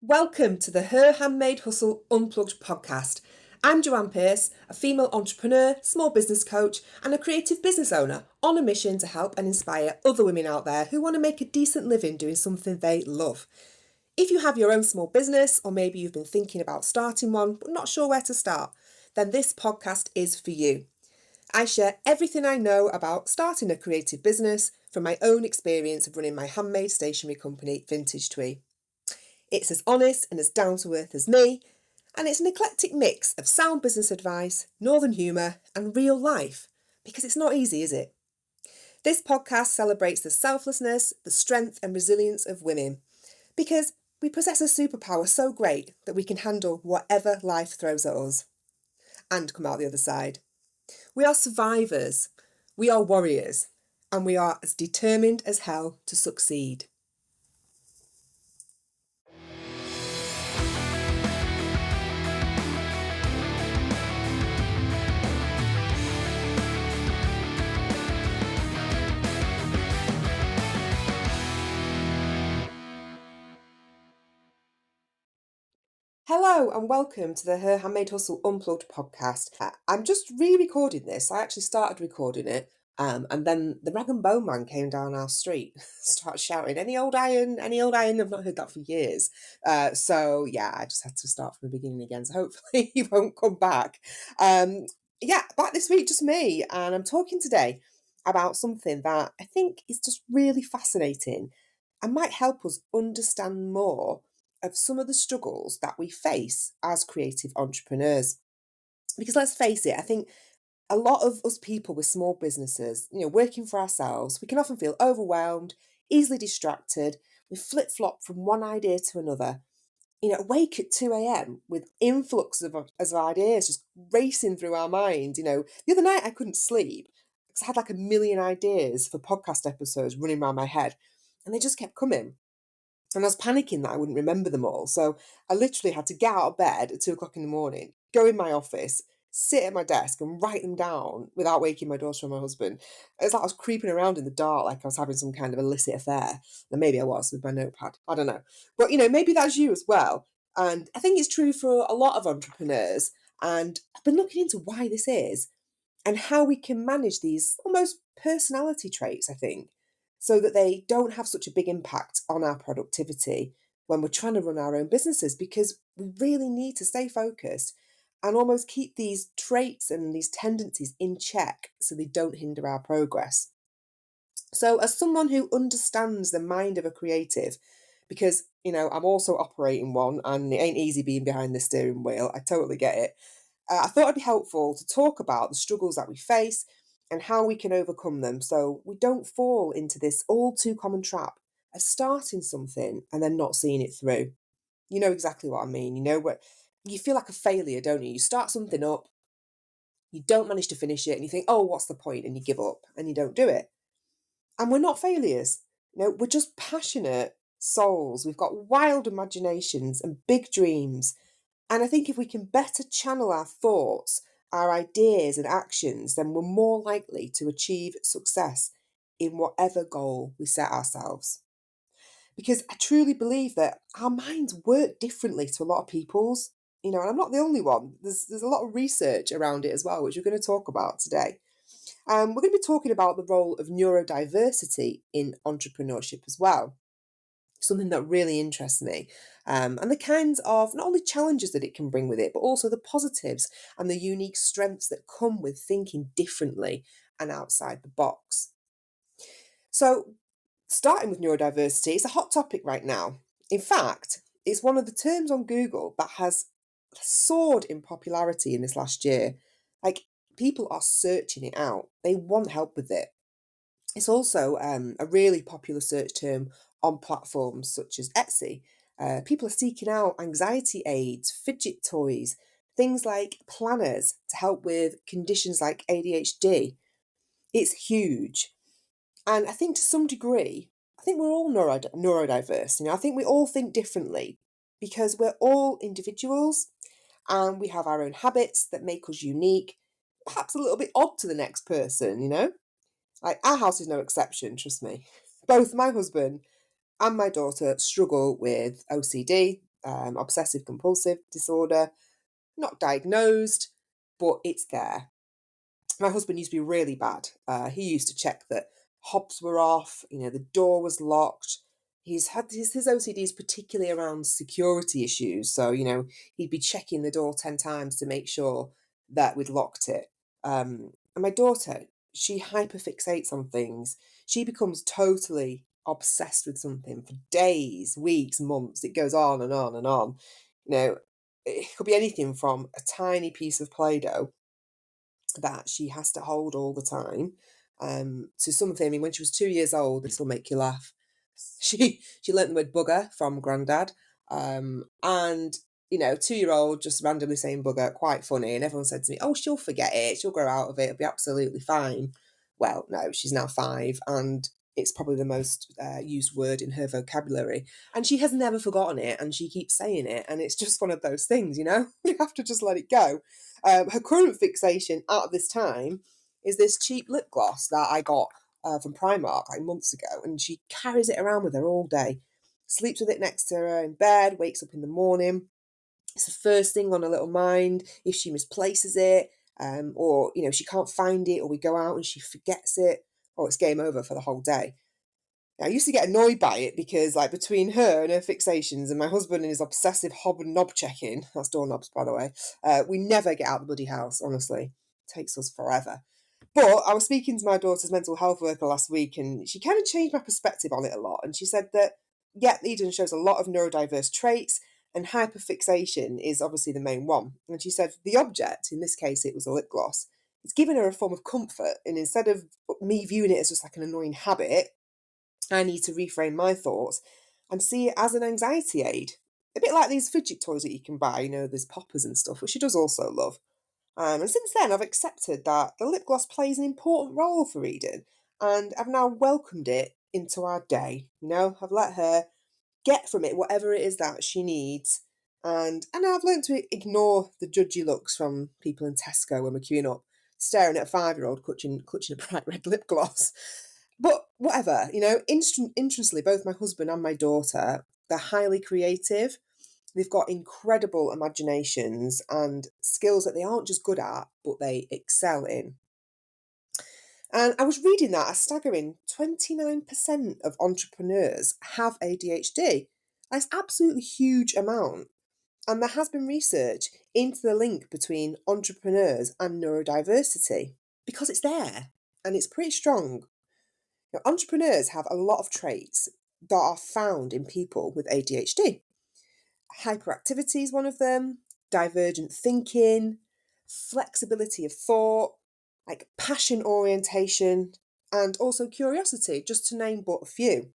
Welcome to the Her Handmade Hustle Unplugged podcast. I'm Joanne, a female entrepreneur, small business coach, and a creative business owner on a mission to help and inspire other women out there who want to make a decent living doing something they love. If you have your own small business, or maybe you've been thinking about starting one but not sure where to start, then this podcast is for you. I share everything I know about starting a creative business from my own experience of running my handmade stationery company, Vintage Twee. It's as honest and as down to earth as me, and it's an eclectic mix of sound business advice, northern humour, and real life, because it's not easy, is it? This podcast celebrates the selflessness, the strength and resilience of women, because we possess a superpower so great that we can handle whatever life throws at us and come out the other side. We are survivors, we are warriors, and we are as determined as hell to succeed. Hello and welcome to the Her Handmade Hustle Unplugged podcast. I'm just re-recording this. I actually started recording it and then the rag and bone man came down our street, started shouting, any old iron, any old iron? I've not heard that for years. So yeah, I just had to start from the beginning again. So hopefully he won't come back. Back this week, just me. And I'm talking today about something that I think is just really fascinating and might help us understand more of some of the struggles that we face as creative entrepreneurs. Because let's face it, I think a lot of us people with small businesses, working for ourselves, we can often feel overwhelmed, easily distracted. We flip-flop from one idea to another. Awake at 2 a.m. with influx of ideas just racing through our minds. The other night I couldn't sleep because I had like a million ideas for podcast episodes running around my head and they just kept coming. And I was panicking that I wouldn't remember them all. So I literally had to get out of bed at 2 o'clock in the morning, go in my office, sit at my desk and write them down without waking my daughter or my husband. It's like I was creeping around in the dark like I was having some kind of illicit affair. And maybe I was with my notepad. I don't know. But, maybe that's you as well. And I think it's true for a lot of entrepreneurs. And I've been looking into why this is and how we can manage these almost personality traits, I think, so that they don't have such a big impact on our productivity when we're trying to run our own businesses, because we really need to stay focused and almost keep these traits and these tendencies in check so they don't hinder our progress. So as someone who understands the mind of a creative, because, I'm also operating one and it ain't easy being behind the steering wheel, I totally get it. I thought it'd be helpful to talk about the struggles that we face and how we can overcome them so we don't fall into this all too common trap of starting something and then not seeing it through. You know exactly what I mean. What you feel like a failure, don't you? You start something up, you don't manage to finish it, and you think, oh, what's the point? And you give up and you don't do it. And we're not failures. We're just passionate souls. We've got wild imaginations and big dreams. And I think if we can better channel our thoughts, our ideas and actions, then we're more likely to achieve success in whatever goal we set ourselves. Because I truly believe that our minds work differently to a lot of people's, and I'm not the only one. There's a lot of research around it as well, which we're going to talk about today. We're going to be talking about the role of neurodiversity in entrepreneurship as well, something that really interests me, and the kinds of not only challenges that it can bring with it, but also the positives and the unique strengths that come with thinking differently and outside the box. So, starting with neurodiversity, it's a hot topic right now. In fact, it's one of the terms on Google that has soared in popularity in this last year. Like, people are searching it out, they want help with it. It's also a really popular search term on platforms such as Etsy. People are seeking out anxiety aids, fidget toys, things like planners to help with conditions like ADHD. It's huge. And I think to some degree, I think we're all neurodiverse. I think we all think differently because we're all individuals and we have our own habits that make us unique, perhaps a little bit odd to the next person. Like, our house is no exception, trust me. Both my husband and my daughter struggle with OCD, obsessive compulsive disorder, not diagnosed, but it's there. My husband used to be really bad. He used to check that hobs were off, the door was locked. He's had his OCD is particularly around security issues. So, he'd be checking the door 10 times to make sure that we'd locked it. And my daughter, she hyperfixates on things. She becomes totally obsessed with something for days, weeks, months. It goes on and on and on. It could be anything from a tiny piece of Play Doh that she has to hold all the time, to something. I mean, when she was 2 years old, this will make you laugh. She learnt the word bugger from Grandad, and 2-year-old just randomly saying bugger, quite funny. And everyone said to me, "Oh, she'll forget it. She'll grow out of it. It'll be absolutely fine." Well, no, she's now 5, and it's probably the most used word in her vocabulary, and she has never forgotten it, and she keeps saying it, and it's just one of those things, you have to just let it go. Her current fixation at this time is this cheap lip gloss that I got from Primark like months ago, and she carries it around with her all day. Sleeps with it next to her in bed, wakes up in the morning. It's the first thing on her little mind. If she misplaces it, or she can't find it, or we go out and she forgets it, or it's game over for the whole day. I used to get annoyed by it because, like, between her and her fixations and my husband and his obsessive hob and knob checking, that's doorknobs, by the way, we never get out of the bloody house, honestly. It takes us forever. But I was speaking to my daughter's mental health worker last week, and she kind of changed my perspective on it a lot. And she said that, yeah, Eden shows a lot of neurodiverse traits, and hyperfixation is obviously the main one. And she said the object, in this case, it was a lip gloss, it's given her a form of comfort. And instead of me viewing it as just like an annoying habit, I need to reframe my thoughts and see it as an anxiety aid. A bit like these fidget toys that you can buy, there's poppers and stuff, which she does also love. And since then, I've accepted that the lip gloss plays an important role for Eden, and I've now welcomed it into our day. I've let her get from it whatever it is that she needs. And I've learned to ignore the judgy looks from people in Tesco when we're queuing up, staring at a 5-year-old clutching a bright red lip gloss. But whatever, interestingly, both my husband and my daughter, they're highly creative. They've got incredible imaginations and skills that they aren't just good at, but they excel in. And I was reading that a staggering 29% of entrepreneurs have ADHD. That's an absolutely huge amount. And there has been research into the link between entrepreneurs and neurodiversity because it's there and it's pretty strong. Now, entrepreneurs have a lot of traits that are found in people with ADHD. Hyperactivity is one of them, divergent thinking, flexibility of thought, like passion orientation, and also curiosity, just to name but a few.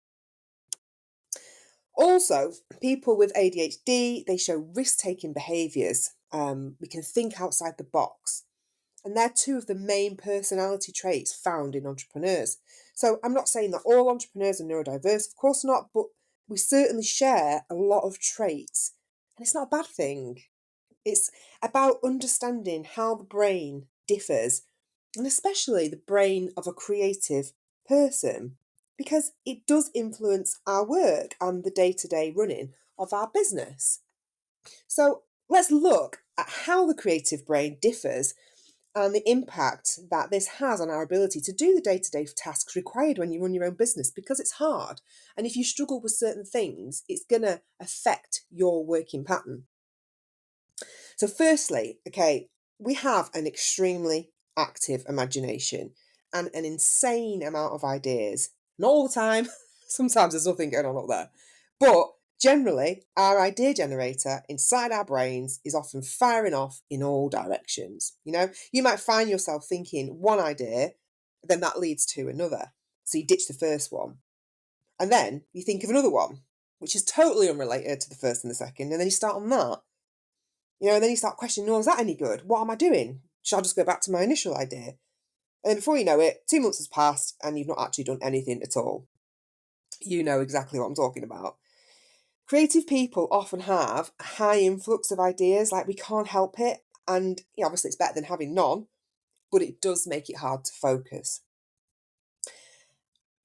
Also, people with ADHD, they show risk-taking behaviours. We can think outside the box. And they're two of the main personality traits found in entrepreneurs. So I'm not saying that all entrepreneurs are neurodiverse, of course not, but we certainly share a lot of traits. And it's not a bad thing. It's about understanding how the brain differs, and especially the brain of a creative person, because it does influence our work and the day-to-day running of our business. So let's look at how the creative brain differs and the impact that this has on our ability to do the day-to-day tasks required when you run your own business, because it's hard. And if you struggle with certain things, it's going to affect your working pattern. So firstly, okay, we have an extremely active imagination and an insane amount of ideas. Not all the time. Sometimes there's nothing going on up there. But generally, our idea generator inside our brains is often firing off in all directions. You might find yourself thinking one idea, then that leads to another. So you ditch the first one. And then you think of another one, which is totally unrelated to the first and the second. And then you start on that. And then you start questioning, is that any good? What am I doing? Should I just go back to my initial idea? And then before you know it, 2 months has passed and you've not actually done anything at all. You know exactly what I'm talking about. Creative people often have a high influx of ideas, like we can't help it. And obviously it's better than having none, but it does make it hard to focus.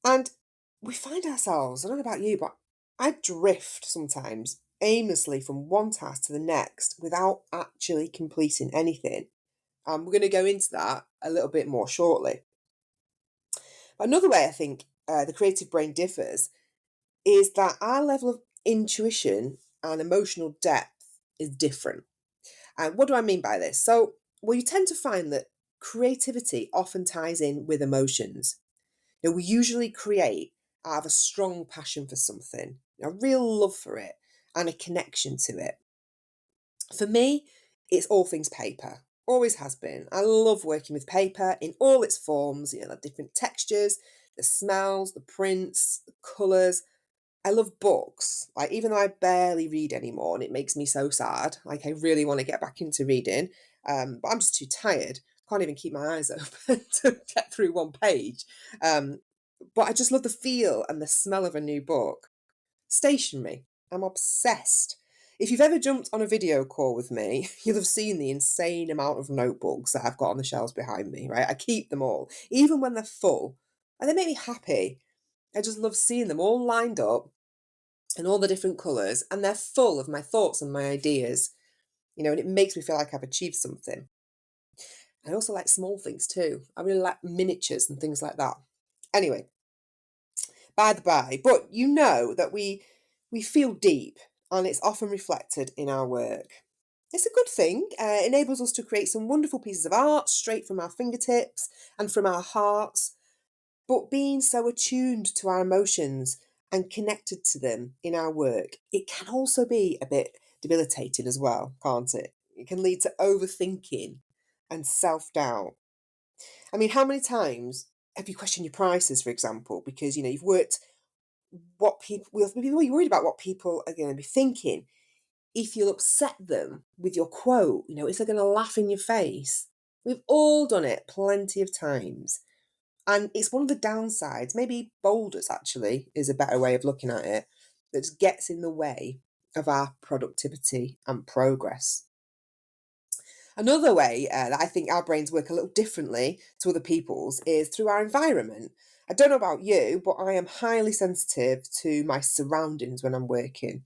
And we find ourselves, I don't know about you, but I drift sometimes aimlessly from one task to the next without actually completing anything. We're going to go into that a little bit more shortly. But another way I think the creative brain differs is that our level of intuition and emotional depth is different. And what do I mean by this? So, well, you tend to find that creativity often ties in with emotions. We usually create out of a strong passion for something, a real love for it, and a connection to it. For me, it's all things paper. Always has been. I love working with paper in all its forms, the different textures, the smells, the prints, the colours. I love books. Like, even though I barely read anymore and it makes me so sad, like I really want to get back into reading, but I'm just too tired. Can't even keep my eyes open to get through one page. But I just love the feel and the smell of a new book. Stationery. I'm obsessed. If you've ever jumped on a video call with me, you'll have seen the insane amount of notebooks that I've got on the shelves behind me, right? I keep them all, even when they're full, and they make me happy. I just love seeing them all lined up and all the different colours, and they're full of my thoughts and my ideas, and it makes me feel like I've achieved something. I also like small things too. I really like miniatures and things like that. Anyway, by the by, but that we feel deep, and it's often reflected in our work. It's a good thing. It enables us to create some wonderful pieces of art straight from our fingertips and from our hearts. But being so attuned to our emotions and connected to them in our work, it can also be a bit debilitating as well, can't it? It can lead to overthinking and self-doubt. I mean, how many times have you questioned your prices, for example, because you've worked what people will be worried about what people are going to be thinking. If you'll upset them with your quote, is they're going to laugh in your face? We've all done it plenty of times. And it's one of the downsides, maybe boulders actually is a better way of looking at it, that gets in the way of our productivity and progress. Another way that I think our brains work a little differently to other people's is through our environment. I don't know about you, but I am highly sensitive to my surroundings when I'm working.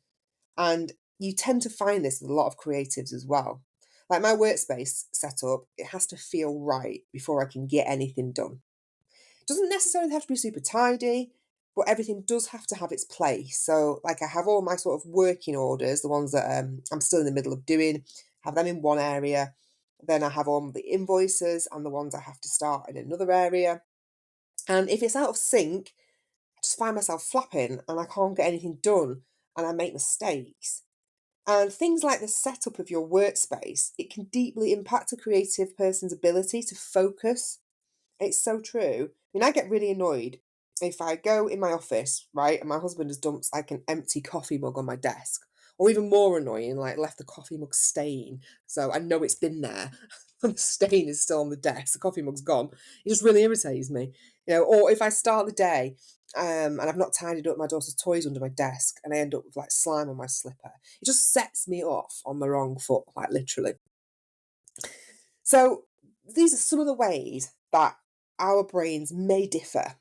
And you tend to find this with a lot of creatives as well. Like my workspace setup, it has to feel right before I can get anything done. It doesn't necessarily have to be super tidy, but everything does have to have its place. So, like, I have all my sort of working orders, the ones that I'm still in the middle of doing, have them in one area. Then I have all the invoices and the ones I have to start in another area. And if it's out of sync, I just find myself flapping and I can't get anything done and I make mistakes. And things like the setup of your workspace, it can deeply impact a creative person's ability to focus. It's so true. I mean, I get really annoyed if I go in my office, right, and my husband has dumped like an empty coffee mug on my desk. Or even more annoying, like left the coffee mug stain. So I know it's been there. And the stain is still on the desk. The coffee mug's gone. It just really irritates me. Or if I start the day and I've not tidied up my daughter's toys under my desk and I end up with like slime on my slipper. It just sets me off on the wrong foot, like literally. So these are some of the ways that our brains may differ.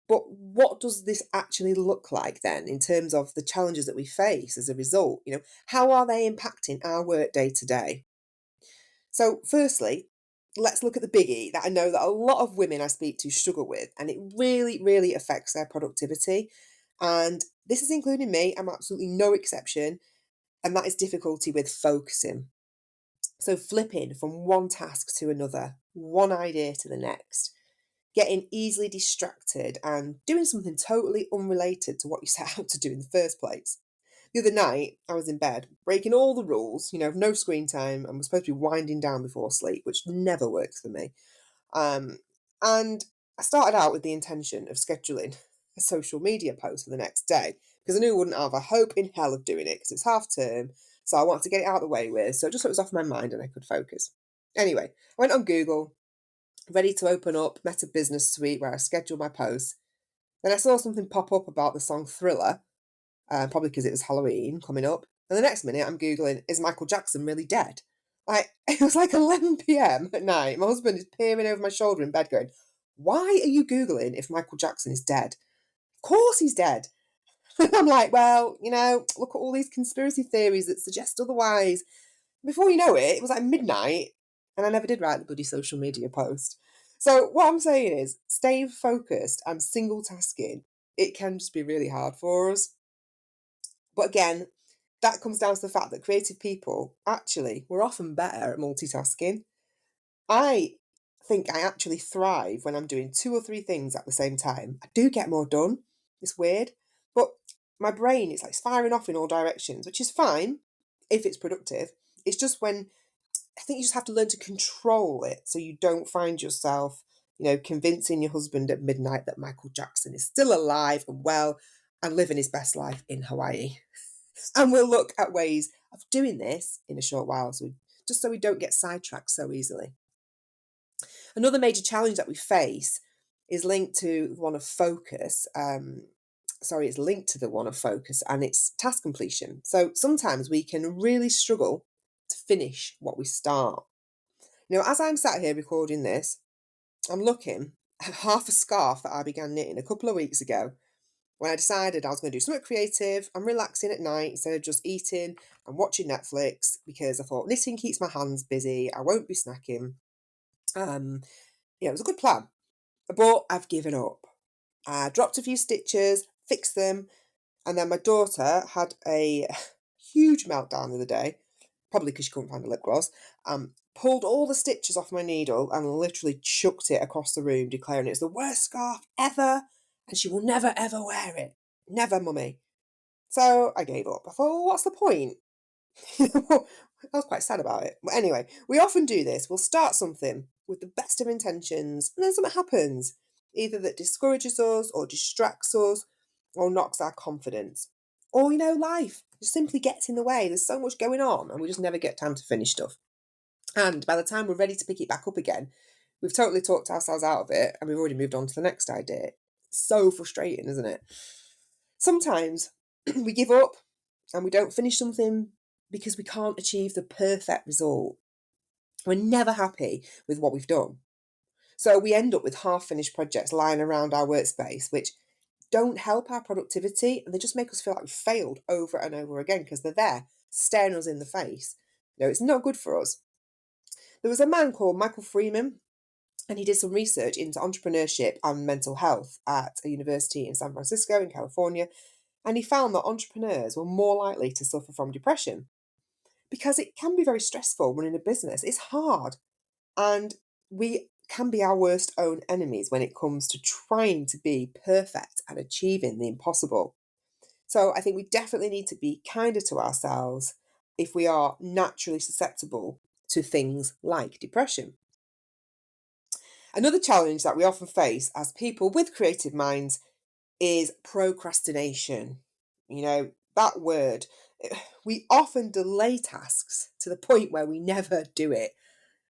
But what does this actually look like then in terms of the challenges that we face as a result? How are they impacting our work day to day? So, firstly, let's look at the biggie that I know that a lot of women I speak to struggle with, and it really, really affects their productivity. And this is including me, I'm absolutely no exception, and that is difficulty with focusing. So, flipping from one task to another, one idea to the next, getting easily distracted and doing something totally unrelated to what you set out to do in the first place. The other night, I was in bed, breaking all the rules, no screen time, and was supposed to be winding down before sleep, which never works for me. Um, and I started out with the intention of scheduling a social media post for the next day because I knew I wouldn't have a hope in hell of doing it because it's half term. So I wanted to get it out of the way with, so just so it was off my mind and I could focus. Anyway, I went on Google, ready to open up Meta Business Suite where I schedule my posts. Then I saw something pop up about the song Thriller, probably because it was Halloween coming up. And the next minute I'm Googling, is Michael Jackson really dead? Like, it was like 11 p.m. at night. My husband is peering over my shoulder in bed going, why are you Googling if Michael Jackson is dead? Of course he's dead. I'm like, well, look at all these conspiracy theories that suggest otherwise. Before you know it, it was like midnight, and I never did write the bloody social media post. So what I'm saying is, staying focused and single tasking, it can just be really hard for us. But again, that comes down to the fact that creative people, actually, we're often better at multitasking. I think I actually thrive when I'm doing two or three things at the same time. I do get more done. It's weird. But my brain is like it's firing off in all directions, which is fine if it's productive. It's just when I think you just have to learn to control it so you don't find yourself, convincing your husband at midnight that Michael Jackson is still alive and well and living his best life in Hawaii. And we'll look at ways of doing this in a short while, just so we don't get sidetracked so easily. Another major challenge that we face is linked to one of focus. It's linked to the one of focus, and it's task completion. So sometimes we can really struggle to finish what we start. As I'm sat here recording this, I'm looking at half a scarf that I began knitting a couple of weeks ago when I decided I was going to do something creative and relaxing at night instead of just eating and watching Netflix, because I thought knitting keeps my hands busy. I won't be snacking. It was a good plan, but I've given up. I dropped a few stitches, fixed them, and then my daughter had a huge meltdown the other day, probably because she couldn't find a lip gloss, pulled all the stitches off my needle and literally chucked it across the room, declaring it's the worst scarf ever and she will never ever wear it. Never, mummy. So I gave up. I thought, well, what's the point? I was quite sad about it. But anyway, we often do this. We'll start something with the best of intentions, and then something happens, either that discourages us or distracts us or knocks our confidence. Or, life just simply gets in the way. There's so much going on, and we just never get time to finish stuff. And by the time we're ready to pick it back up again, we've totally talked ourselves out of it, and we've already moved on to the next idea. It's so frustrating, isn't it? Sometimes we give up and we don't finish something because we can't achieve the perfect result. We're never happy with what we've done. So we end up with half-finished projects lying around our workspace, which don't help our productivity, and they just make us feel like we've failed over and over again because they're there staring us in the face. It's not good for us. There was a man called Michael Freeman, and he did some research into entrepreneurship and mental health at a university in San Francisco in California, and he found that entrepreneurs were more likely to suffer from depression because it can be very stressful running a business. It's hard, and we can be our worst own enemies when it comes to trying to be perfect and achieving the impossible. So I think we definitely need to be kinder to ourselves if we are naturally susceptible to things like depression. Another challenge that we often face as people with creative minds is procrastination. That word. We often delay tasks to the point where we never do it,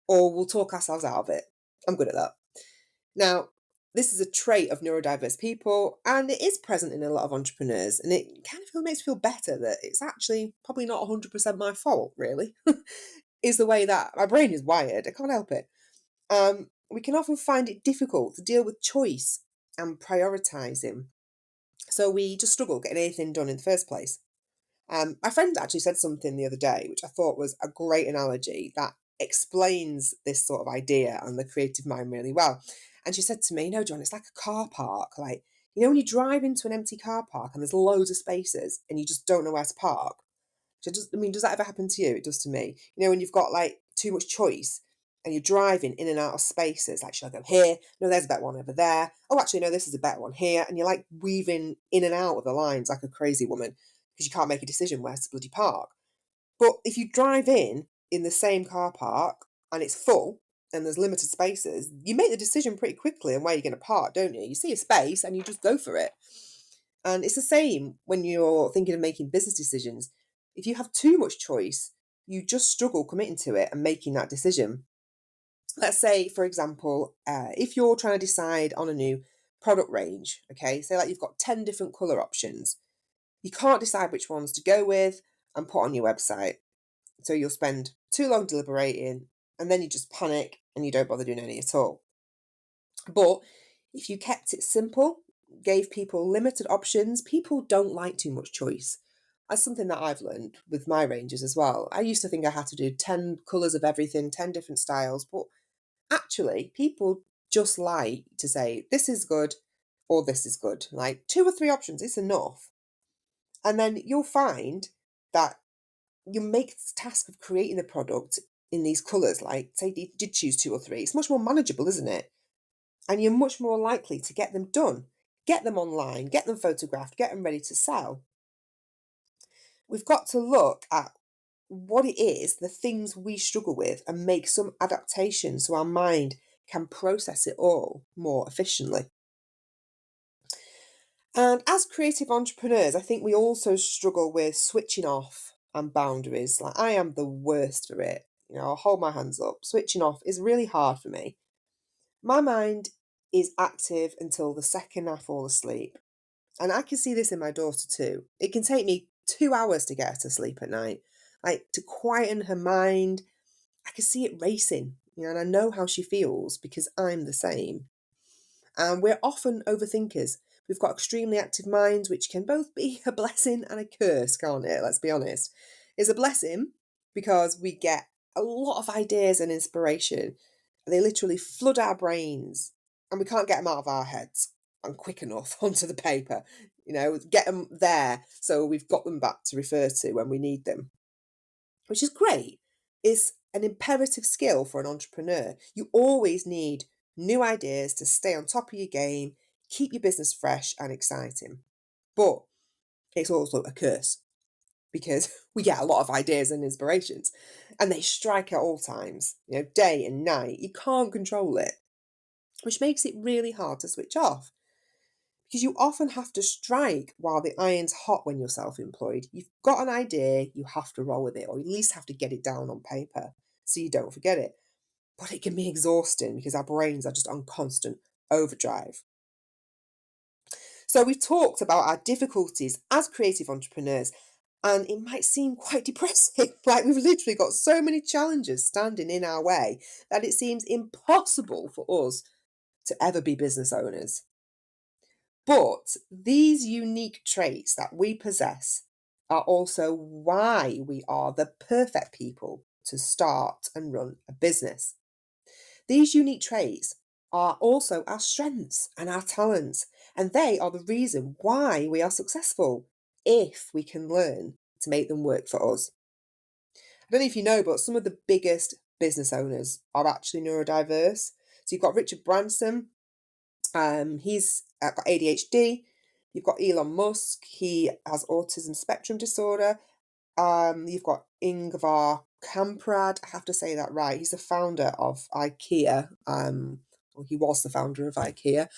or we'll talk ourselves out of it. I'm good at that. Now, this is a trait of neurodiverse people, and it is present in a lot of entrepreneurs, and it kind of makes me feel better that it's actually probably not 100% my fault, really. Is the way that my brain is wired. I can't help it. We can often find it difficult to deal with choice and prioritising. So we just struggle getting anything done in the first place. My friend actually said something the other day, which I thought was a great analogy that explains this sort of idea and the creative mind really well. And she said to me, John, it's like a car park. Like, when you drive into an empty car park and there's loads of spaces and you just don't know where to park. Does that ever happen to you? It does to me. When you've got like too much choice and you're driving in and out of spaces, like, should I go here? No, there's a better one over there. Oh, actually, no, this is a better one here. And you're like weaving in and out of the lines like a crazy woman because you can't make a decision where to bloody park. But if you drive in the same car park and it's full and there's limited spaces, you make the decision pretty quickly on where you're going to park, don't you? You see a space and you just go for it. And it's the same when you're thinking of making business decisions. If you have too much choice, you just struggle committing to it and making that decision. Let's say, for example, if you're trying to decide on a new product range, okay, say like you've got 10 different colour options. You can't decide which ones to go with and put on your website. So you'll spend too long deliberating and then you just panic and you don't bother doing any at all. But if you kept it simple, gave people limited options. People don't like too much choice. That's something that I've learned with my ranges as well. I used to think I had to do 10 colours of everything, 10 different styles, but actually, people just like to say, this is good or this is good. Like 2 or 3 options is enough. And then you'll find that you make the task of creating the product in these colours, like say you did choose 2 or 3, it's much more manageable, isn't it? And you're much more likely to get them done, get them online, get them photographed, get them ready to sell. We've got to look at what it is, the things we struggle with, and make some adaptations so our mind can process it all more efficiently. And as creative entrepreneurs, I think we also struggle with switching off and boundaries. Like I am the worst for it. I'll hold my hands up. Switching off is really hard for me. My mind is active until the second I fall asleep. And I can see this in my daughter too. It can take me 2 hours to get her to sleep at night. Like to quieten her mind, I can see it racing, and I know how she feels because I'm the same. And we're often overthinkers. We've got extremely active minds, which can both be a blessing and a curse, can't it? Let's be honest. It's a blessing because we get a lot of ideas and inspiration. They literally flood our brains and we can't get them out of our heads and quick enough onto the paper. Get them there so we've got them back to refer to when we need them, which is great. It's an imperative skill for an entrepreneur. You always need new ideas to stay on top of your game, keep your business fresh and exciting. But it's also a curse because we get a lot of ideas and inspirations and they strike at all times, day and night. You can't control it, which makes it really hard to switch off. Because you often have to strike while the iron's hot when you're self-employed. You've got an idea, you have to roll with it, or at least have to get it down on paper so you don't forget it. But it can be exhausting because our brains are just on constant overdrive. So we've talked about our difficulties as creative entrepreneurs, and it might seem quite depressing. Like we've literally got so many challenges standing in our way that it seems impossible for us to ever be business owners. But these unique traits that we possess are also why we are the perfect people to start and run a business. These unique traits are also our strengths and our talents, and they are the reason why we are successful if we can learn to make them work for us. I don't know if you know, but some of the biggest business owners are actually neurodiverse. So you've got Richard Branson. He's got ADHD. You've got Elon Musk. He has autism spectrum disorder. You've got Ingvar Kamprad. I have to say that right. He's the founder of IKEA. Well, he was the founder of IKEA.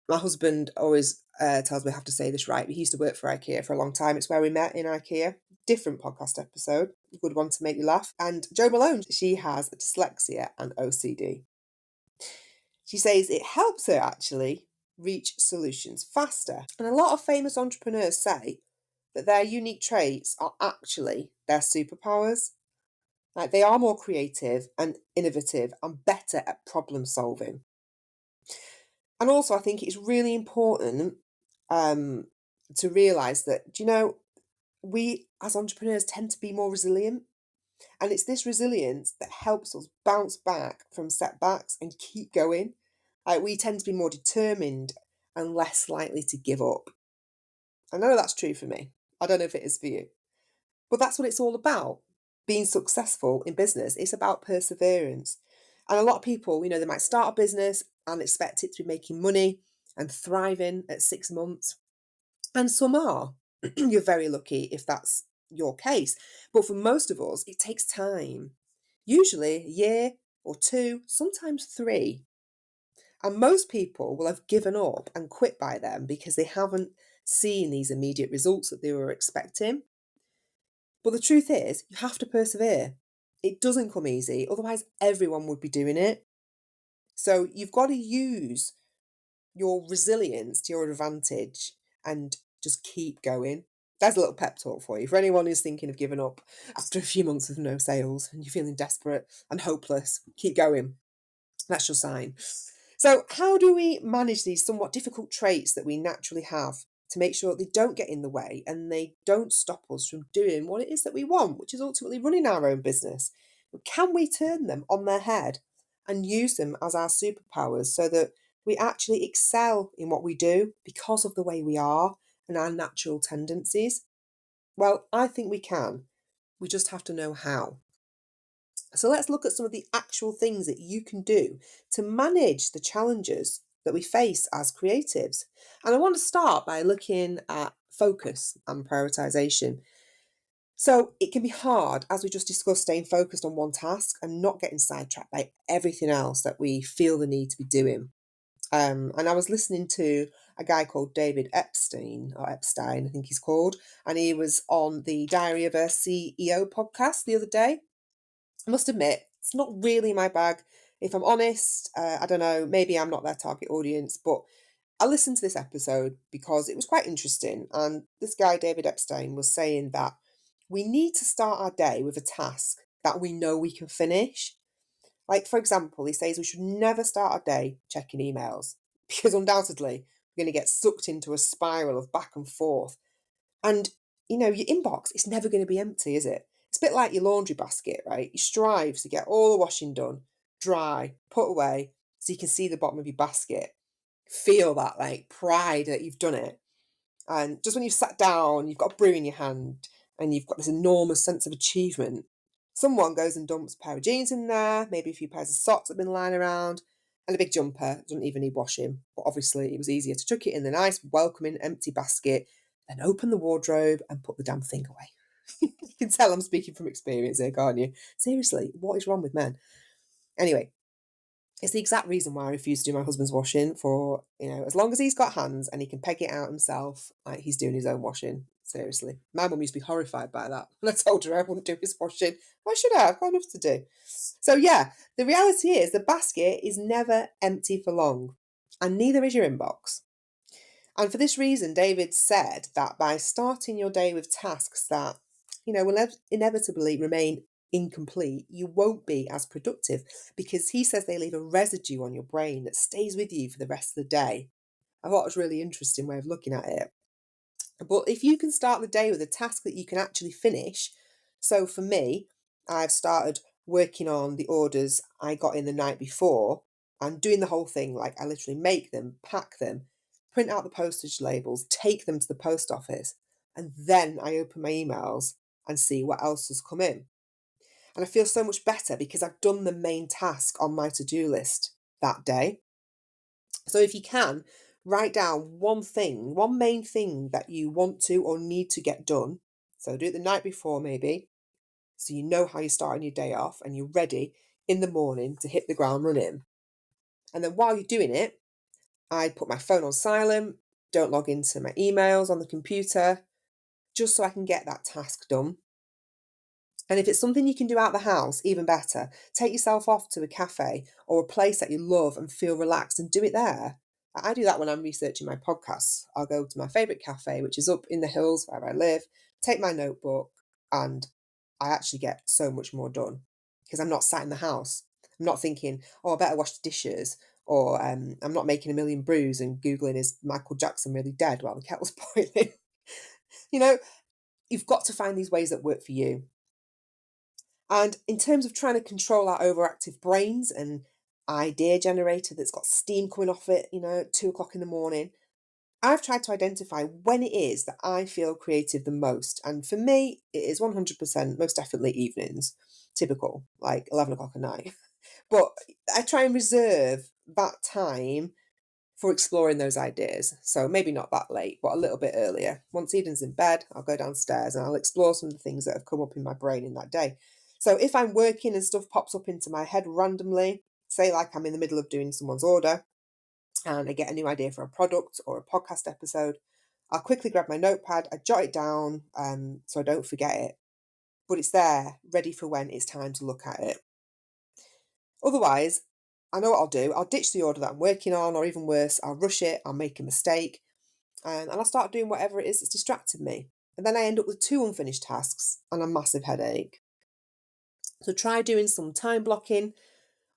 My husband always tells me I have to say this right, but he used to work for IKEA for a long time. It's where we met in IKEA. Different podcast episode. Good one to make you laugh. And Jo Malone, she has dyslexia and OCD. She says it helps her actually reach solutions faster. And a lot of famous entrepreneurs say that their unique traits are actually their superpowers. Like they are more creative and innovative and better at problem solving. And also, I think it's really important to realise that, we as entrepreneurs tend to be more resilient. And it's this resilience that helps us bounce back from setbacks and keep going. We tend to be more determined and less likely to give up. I know that's true for me. I don't know if it is for you. But that's what it's all about. Being successful in business, it's about perseverance. And a lot of people, they might start a business and expect it to be making money and thriving at 6 months. And some are. You're very lucky if that's your case. But for most of us, it takes time. Usually a year or 2, sometimes 3. And most people will have given up and quit by then because they haven't seen these immediate results that they were expecting. But the truth is, you have to persevere. It doesn't come easy, otherwise everyone would be doing it. So you've got to use your resilience to your advantage and just keep going. There's a little pep talk for you. For anyone who's thinking of giving up after a few months of no sales and you're feeling desperate and hopeless, keep going. That's your sign. So, how do we manage these somewhat difficult traits that we naturally have to make sure that they don't get in the way and they don't stop us from doing what it is that we want, which is ultimately running our own business? Can we turn them on their head and use them as our superpowers so that we actually excel in what we do because of the way we are and our natural tendencies? Well, I think we can. We just have to know how. So let's look at some of the actual things that you can do to manage the challenges that we face as creatives. And I want to start by looking at focus and prioritization. So it can be hard, as we just discussed, staying focused on one task and not getting sidetracked by everything else that we feel the need to be doing. And I was listening to a guy called David Epstein, or Epstein, I think he's called, and he was on the Diary of a CEO podcast the other day. I must admit, it's not really my bag. If I'm honest, I don't know, maybe I'm not their target audience, but I listened to this episode because it was quite interesting. And this guy, David Epstein, was saying that we need to start our day with a task that we know we can finish. Like, for example, he says we should never start our day checking emails because undoubtedly we're going to get sucked into a spiral of back and forth. And, your inbox, it's never going to be empty, is it? It's a bit like your laundry basket, right? You strive to get all the washing done, dry, put away, so you can see the bottom of your basket. Feel that, like, pride that you've done it. And just when you've sat down, you've got a brew in your hand, and you've got this enormous sense of achievement, someone goes and dumps a pair of jeans in there, maybe a few pairs of socks that have been lying around, and a big jumper. Doesn't even need washing. But obviously, it was easier to chuck it in the nice, welcoming, empty basket, then open the wardrobe and put the damn thing away. You can tell I'm speaking from experience here, can't you? Seriously, what is wrong with men? Anyway, it's the exact reason why I refuse to do my husband's washing for, as long as he's got hands and he can peg it out himself, like he's doing his own washing. Seriously. My mum used to be horrified by that. When I told her I wouldn't do his washing, why should I? I've got enough to do. So yeah, the reality is the basket is never empty for long, and neither is your inbox. And for this reason, David said that by starting your day with tasks that, will inevitably remain incomplete, you won't be as productive because he says they leave a residue on your brain that stays with you for the rest of the day. I thought it was a really interesting way of looking at it. But if you can start the day with a task that you can actually finish, so for me, I've started working on the orders I got in the night before and doing the whole thing. Like I literally make them, pack them, print out the postage labels, take them to the post office, and then I open my emails and see what else has come in. And I feel so much better because I've done the main task on my to-do list that day. So if you can, write down one thing, one main thing that you want to or need to get done. So do it the night before, maybe, so you know how you're starting your day off and you're ready in the morning to hit the ground running. And then while you're doing it, I put my phone on silent, don't log into my emails on the computer, just so I can get that task done. And if it's something you can do out the house, even better. Take yourself off to a cafe or a place that you love and feel relaxed and do it there. I do that when I'm researching my podcasts. I'll go to my favourite cafe, which is up in the hills where I live, take my notebook, and I actually get so much more done because I'm not sat in the house. I'm not thinking, oh, I better wash the dishes, or I'm not making a million brews and Googling, is Michael Jackson really dead while the kettle's boiling? you know, you've got to find these ways that work for you. And in terms of trying to control our overactive brains and idea generator that's got steam coming off it, at 2 o'clock in the morning, I've tried to identify when it is that I feel creative the most. And for me, it is 100% most definitely evenings, typical, like 11 o'clock at night. But I try and reserve that time for exploring those ideas. So maybe not that late, but a little bit earlier. Once Eden's in bed, I'll go downstairs and I'll explore some of the things that have come up in my brain in that day. So if I'm working and stuff pops up into my head randomly, say like I'm in the middle of doing someone's order and I get a new idea for a product or a podcast episode, I'll quickly grab my notepad, I jot it down so I don't forget it. But it's there, ready for when it's time to look at it. Otherwise, I know what I'll do. I'll ditch the order that I'm working on, or even worse, I'll rush it, I'll make a mistake, and I'll start doing whatever it is that's distracted me. And then I end up with 2 unfinished tasks and a massive headache. So try doing some time blocking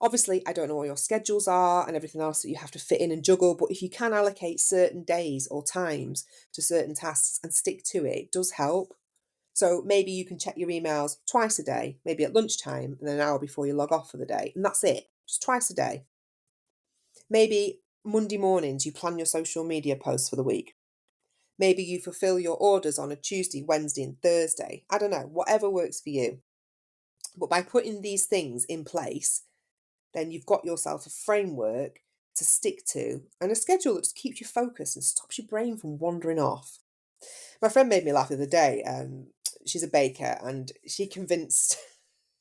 Obviously, I don't know what your schedules are and everything else that you have to fit in and juggle, but if you can allocate certain days or times to certain tasks and stick to it, it does help. So maybe you can check your emails twice a day, maybe at lunchtime and then an hour before you log off for the day. And that's it, just twice a day. Maybe Monday mornings you plan your social media posts for the week. Maybe you fulfill your orders on a Tuesday, Wednesday, and Thursday. I don't know, whatever works for you. But by putting these things in place, then you've got yourself a framework to stick to and a schedule that just keeps you focused and stops your brain from wandering off. My friend made me laugh the other day. She's a baker and she's convinced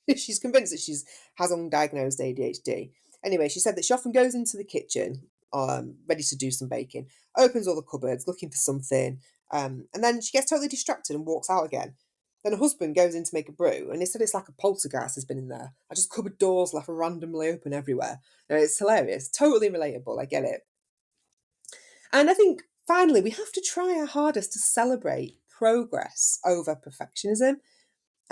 that she's has undiagnosed ADHD. Anyway, she said that she often goes into the kitchen, ready to do some baking, opens all the cupboards looking for something, and then she gets totally distracted and walks out again. Then her husband goes in to make a brew, and he said it's like a poltergeist has been in there. I just cupboard doors left randomly open everywhere. No, it's hilarious, totally relatable. I get it. And I think finally, we have to try our hardest to celebrate progress over perfectionism.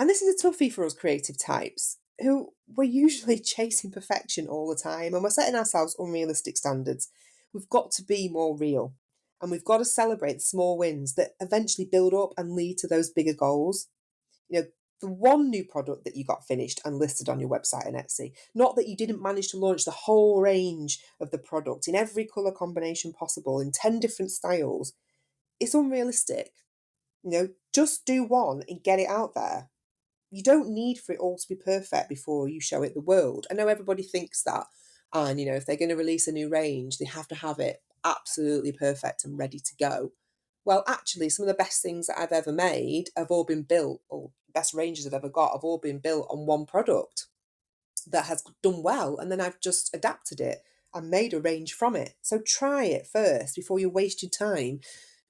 And this is a toughie for us creative types who we're usually chasing perfection all the time and we're setting ourselves unrealistic standards. We've got to be more real and we've got to celebrate the small wins that eventually build up and lead to those bigger goals. You know, the one new product that you got finished and listed on your website and Etsy, not that you didn't manage to launch the whole range of the product in every colour combination possible in 10 different styles, it's unrealistic. Just do one and get it out there. You don't need for it all to be perfect before you show it the world. I know everybody thinks that. And, if they're going to release a new range, they have to have it absolutely perfect and ready to go. Well, actually, some of the best things that I've ever made have all been built, or best ranges I've ever got have all been built on one product that has done well. And then I've just adapted it and made a range from it. So try it first before you waste your time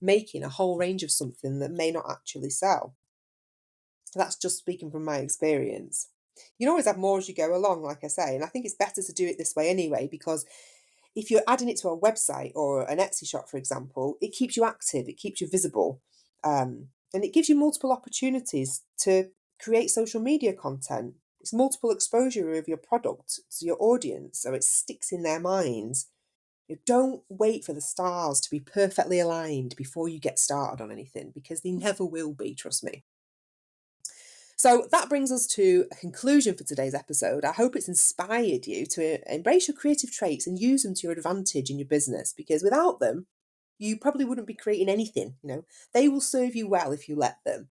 making a whole range of something that may not actually sell. That's just speaking from my experience. You can always have more as you go along, like I say, and I think it's better to do it this way anyway, because if you're adding it to a website or an Etsy shop, for example, it keeps you active, it keeps you visible, and it gives you multiple opportunities to create social media content. It's multiple exposure of your product to your audience, so it sticks in their minds. You don't wait for the stars to be perfectly aligned before you get started on anything, because they never will be, trust me. So that brings us to a conclusion for today's episode. I hope it's inspired you to embrace your creative traits and use them to your advantage in your business, because without them, you probably wouldn't be creating anything. They will serve you well if you let them.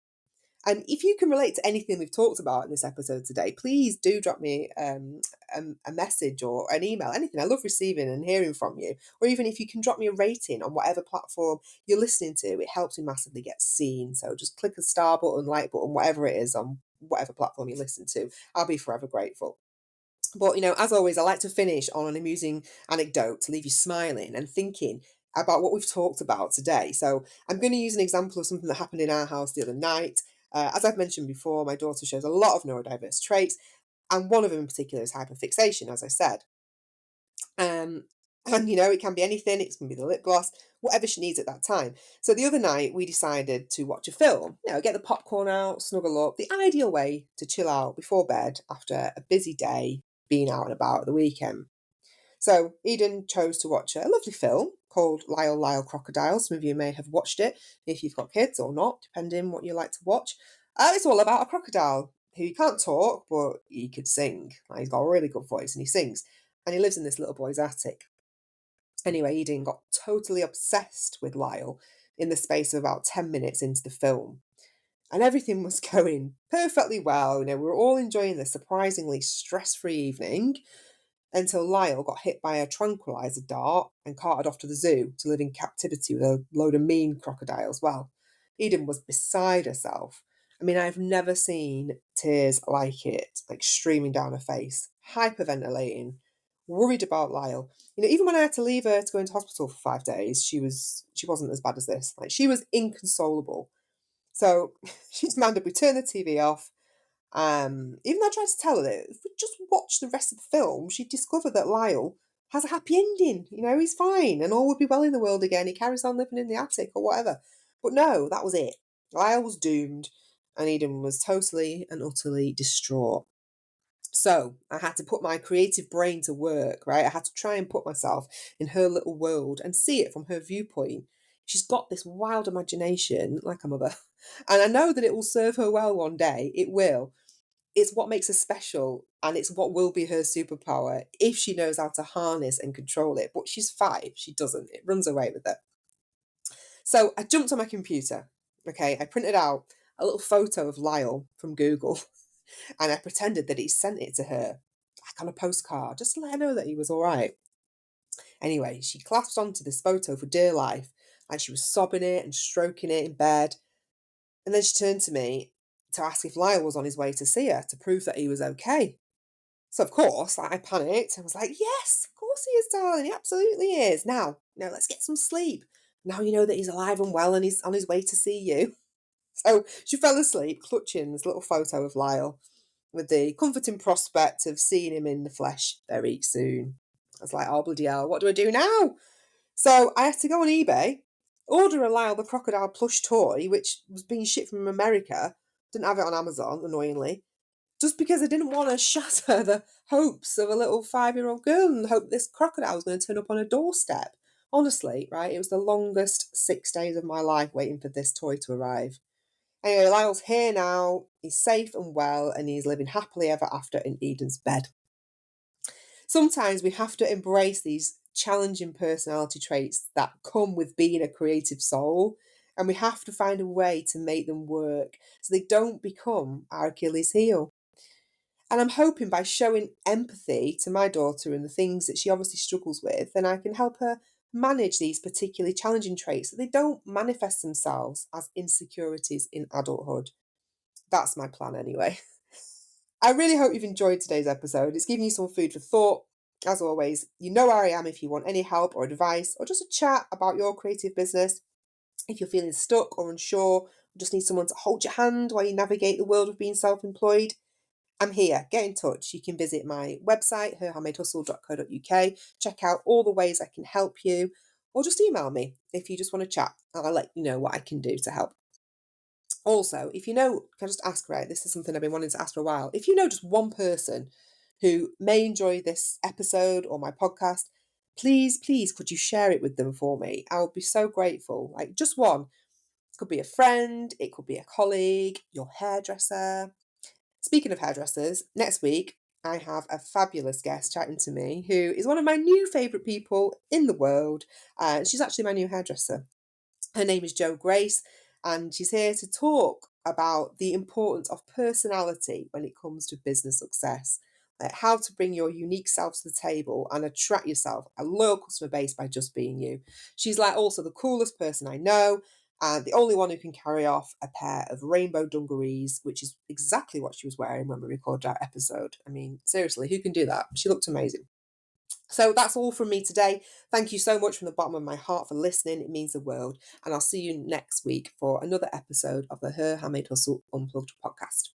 And if you can relate to anything we've talked about in this episode today, please do drop me a message or an email, anything. I love receiving and hearing from you. Or even if you can drop me a rating on whatever platform you're listening to, it helps me massively get seen. So just click the star button, like button, whatever it is on whatever platform you listen to. I'll be forever grateful. But, as always, I like to finish on an amusing anecdote to leave you smiling and thinking about what we've talked about today. So I'm going to use an example of something that happened in our house the other night. As I've mentioned before, my daughter shows a lot of neurodiverse traits, and one of them in particular is hyperfixation, as I said. And it can be anything, it can be the lip gloss, whatever she needs at that time. So the other night we decided to watch a film, get the popcorn out, snuggle up, the ideal way to chill out before bed after a busy day being out and about at the weekend. So Eden chose to watch a lovely film called Lyle Crocodile. Some of you may have watched it if you've got kids or not, depending what you like to watch. It's all about a crocodile who can't talk, but he could sing. He's got a really good voice and he sings. And he lives in this little boy's attic. Anyway, Eden got totally obsessed with Lyle in the space of about 10 minutes into the film. And everything was going perfectly well. We were all enjoying this surprisingly stress-free evening until Lyle got hit by a tranquilizer dart and carted off to the zoo to live in captivity with a load of mean crocodiles. Well, Eden was beside herself. I mean, I've never seen tears like it, like streaming down her face, hyperventilating, worried about Lyle. Even when I had to leave her to go into hospital for 5 days, she wasn't as bad as this. Like, she was inconsolable. So she demanded we turn the TV off. Even though I tried to tell her that if we just watch the rest of the film, she'd discover that Lyle has a happy ending. He's fine and all would be well in the world again. He carries on living in the attic or whatever. But no, that was it. Lyle was doomed and Eden was totally and utterly distraught. So I had to put my creative brain to work, right? I had to try and put myself in her little world and see it from her viewpoint. She's got this wild imagination, like a mother. And I know that it will serve her well one day. It will. It's what makes her special, and it's what will be her superpower if she knows how to harness and control it. But she's 5, she doesn't. It runs away with her. So I jumped on my computer. Okay, I printed out a little photo of Lyle from Google and I pretended that he sent it to her, like on a postcard, just to let her know that he was all right. Anyway, she clasped onto this photo for dear life, and she was sobbing it and stroking it in bed. And then she turned to me to ask if Lyle was on his way to see her to prove that he was okay. So of course, I panicked and was like, "Yes, of course he is, darling. He absolutely is. Now let's get some sleep. Now you know that he's alive and well and he's on his way to see you." So she fell asleep, clutching this little photo of Lyle, with the comforting prospect of seeing him in the flesh very soon. I was like, "Oh, bloody hell, what do I do now?" So I had to go on eBay, order a Lyle the crocodile plush toy, which was being shipped from America. Didn't have it on Amazon, annoyingly, just because I didn't want to shatter the hopes of a little 5-year-old girl and hope this crocodile was going to turn up on her doorstep. Honestly, right, it was the longest 6 days of my life waiting for this toy to arrive. Anyway, Lyle's here now. He's safe and well, and he's living happily ever after in Eden's bed. Sometimes we have to embrace these challenging personality traits that come with being a creative soul, and we have to find a way to make them work so they don't become our Achilles heel. And I'm hoping by showing empathy to my daughter and the things that she obviously struggles with, then I can help her manage these particularly challenging traits so they don't manifest themselves as insecurities in adulthood. That's my plan anyway. I really hope you've enjoyed today's episode. It's given you some food for thought. As always, you know where I am if you want any help or advice or just a chat about your creative business. If you're feeling stuck or unsure, or just need someone to hold your hand while you navigate the world of being self employed, I'm here. Get in touch. You can visit my website, herhandmadehustle.co.uk, check out all the ways I can help you, or just email me if you just want to chat, and I'll let you know what I can do to help. Also, if you know, can I just ask, right? This is something I've been wanting to ask for a while. If you know just one person who may enjoy this episode or my podcast, please, could you share it with them for me? I would be so grateful. Like just one. It could be a friend, it could be a colleague, your hairdresser. Speaking of hairdressers, next week I have a fabulous guest chatting to me who is one of my new favourite people in the world. She's actually my new hairdresser. Her name is Jo Grace, and she's here to talk about the importance of personality when it comes to business success. Like how to bring your unique self to the table and attract yourself a loyal customer base by just being you. She's like also the coolest person I know, and the only one who can carry off a pair of rainbow dungarees, which is exactly what she was wearing when we recorded our episode. I mean, seriously, who can do that? She looked amazing. So that's all from me today. Thank you so much from the bottom of my heart for listening. It means the world. And I'll see you next week for another episode of the Her Handmade Hustle Unplugged podcast.